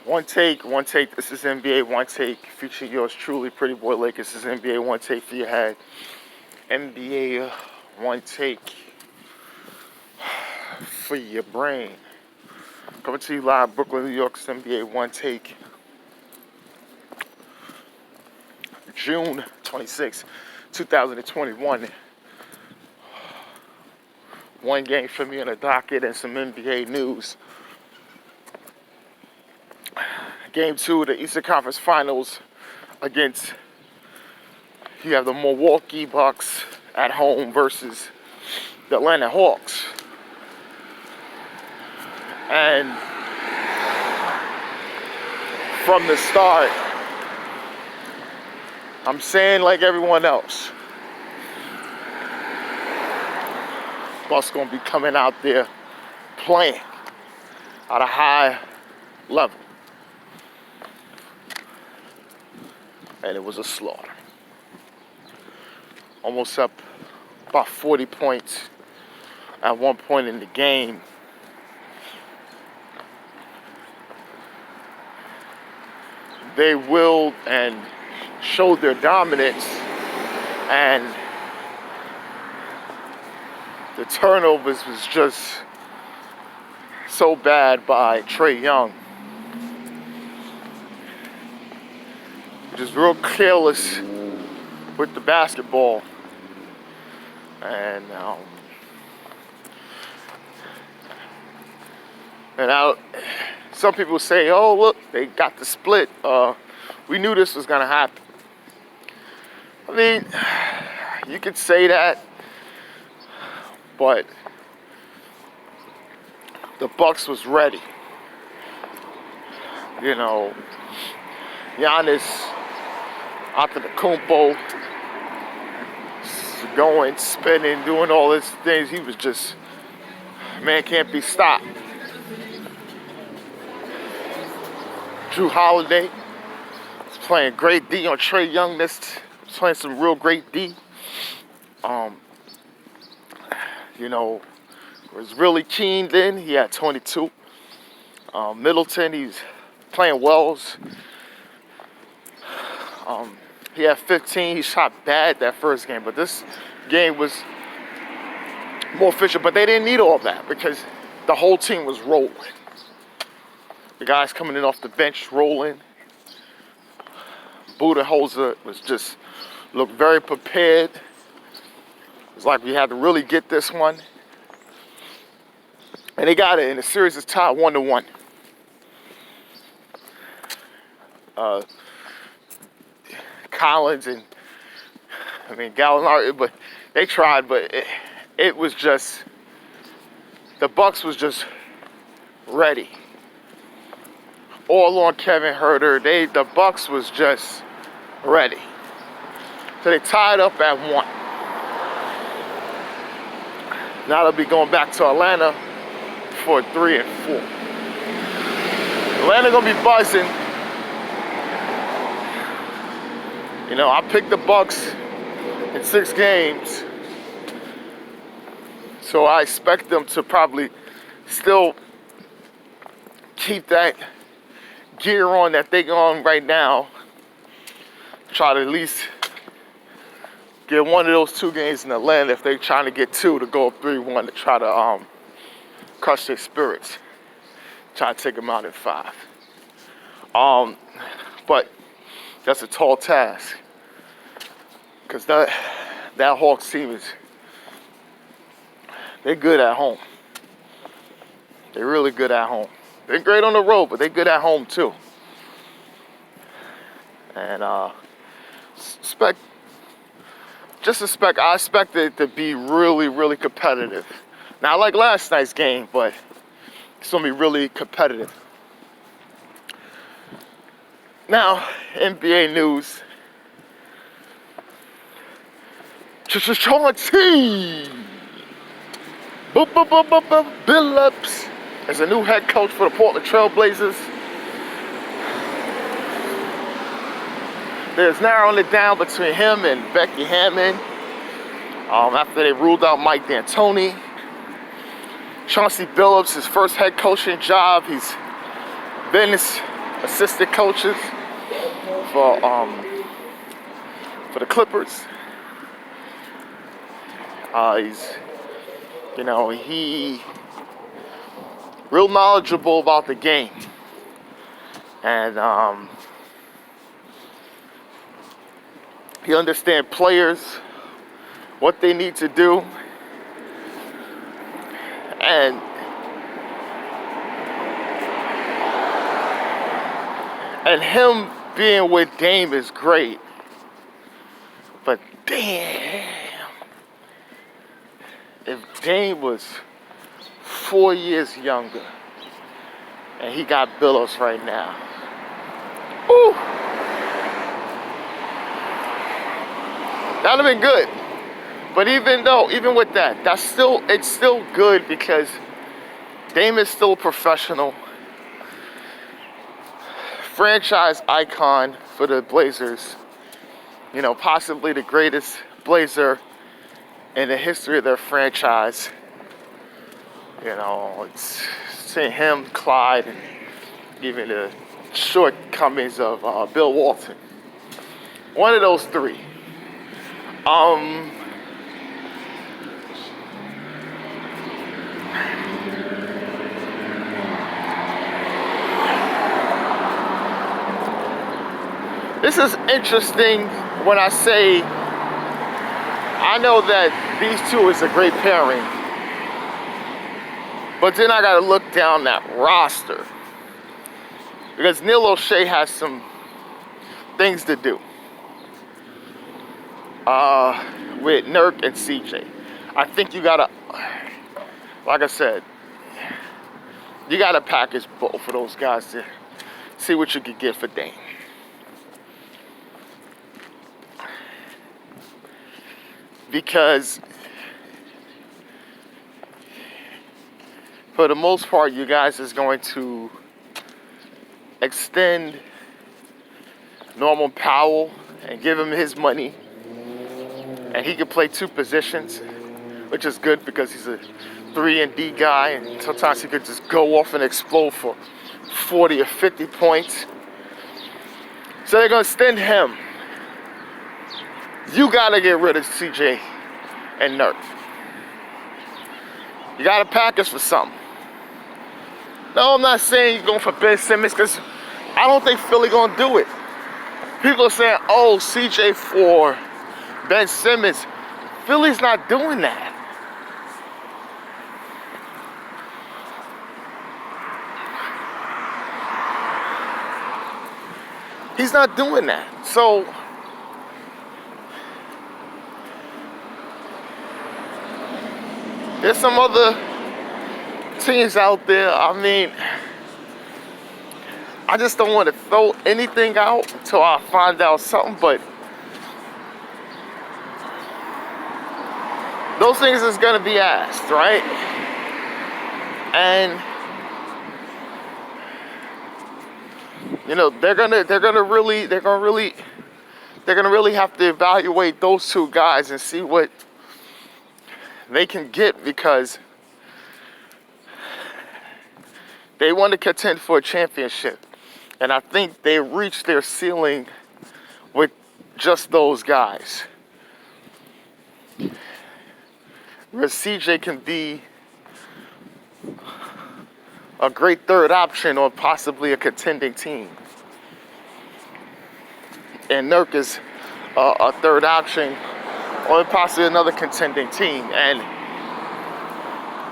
One take. This is NBA One Take, featuring yours truly, Pretty Boy Lakers. This is NBA One Take for your head. NBA One Take for your brain. Coming to you live, Brooklyn, New York. It's NBA One Take. June 26, 2021. One game for me on the docket and some NBA news. Game 2 of the Eastern Conference Finals against, you have the Milwaukee Bucks at home versus the Atlanta Hawks. And from the start, I'm saying like everyone else, Bucks gonna be coming out there playing at a high level. And it was a slaughter. Almost up about 40 points at one point in the game. They willed and showed their dominance, and the turnovers was just so bad by Trae Young. Just real careless with the basketball. And some people say, oh, look, they got the split. We knew this was going to happen. I mean, you could say that, but the Bucks was ready. You know, Giannis, Antetokounmpo, going, spinning, doing all these things. He was just, man can't be stopped. Drew Holiday was playing great D on Trae Young. Playing some real great D. You know, was really keen then. He had 22. Middleton, he's playing Wells. He had 15. He shot bad that first game, but this game was more efficient. But they didn't need all that because the whole team was rolling. The guys coming in off the bench rolling. Budenholzer was just looked very prepared. It was like we had to really get this one. And they got it, and the series is tied 1-1. Collins and Gallinari, but they tried, but it was just, the Bucks was just ready. All on Kevin Huerter. The Bucks was just ready. So they tied up at 1. Now they'll be going back to Atlanta for 3 and 4. Atlanta gonna be buzzing. You know, I picked the Bucks in 6 games, so I expect them to probably still keep that gear on that they on right now. Try to at least get one of those 2 games in Atlanta if they're trying to get 2 to go up 3-1 to try to crush their spirits. Try to take them out in 5. But that's a tall task, because that Hawks team they're good at home. They're really good at home. They're great on the road, but they're good at home too. And I expect it to be really, really competitive. Not like last night's game, but it's gonna be really competitive. Now, NBA news. Chauncey Billups as a new head coach for the Portland Trail Blazers. There's narrowing it down between him and Becky Hammond. After they ruled out Mike D'Antoni. Chauncey Billups, his first head coaching job. He's been assistant coaches for the Clippers. He's, he real knowledgeable about the game, and he understands players, what they need to do, and him being with Dame is great, but damn, if Dame was 4 years younger and he got BILLUPS right now, ooh, that'd have been good. But even with that, it's still good because Dame is still a professional, franchise icon for the Blazers. Possibly the greatest Blazer in the history of their franchise. It's seeing him, Clyde, and even the shortcomings of Bill Walton. One of those three. This is interesting when I say I know that these two is a great pairing, but then I gotta look down that roster because Neil O'Shea has some things to do with Nurk and CJ. I think you gotta, like I said, you gotta package both of those guys to see what you could get for Dame. Because for the most part, you guys is going to extend Norman Powell and give him his money, and he can play two positions, which is good because he's a 3-and-D guy, and sometimes he could just go off and explode for 40 or 50 points. So they're gonna extend him. You gotta get rid of CJ and Nurk. You gotta package for something. No, I'm not saying you're going for Ben Simmons because I don't think Philly gonna do it. People are saying, oh, CJ for Ben Simmons. Philly's not doing that. He's not doing that. So there's some other teams out there. I mean, I just don't want to throw anything out until I find out something, but those things is gonna be asked, right? And they're gonna really have to evaluate those two guys and see what they can get, because they want to contend for a championship. And I think they reached their ceiling with just those guys. Where CJ can be a great third option on possibly a contending team. And Nurk is a third option or possibly another contending team, and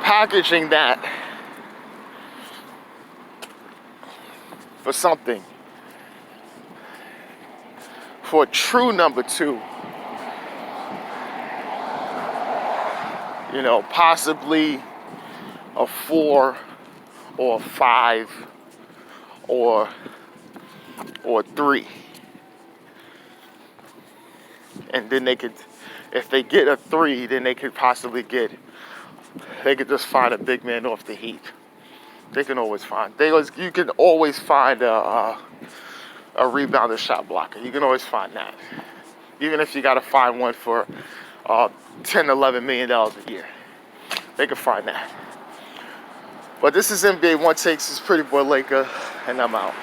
packaging that for something, for a true number two, possibly a 4 or a 5 or 3. And then they could, if they get a 3, then they could possibly they could just find a big man off the Heat. They can always find, you can always find a rebounder shot blocker. You can always find that. Even if you got to find one for $10, $11 million a year. They can find that. But this is NBA Onetake. This is Pretty Boy Laker, and I'm out.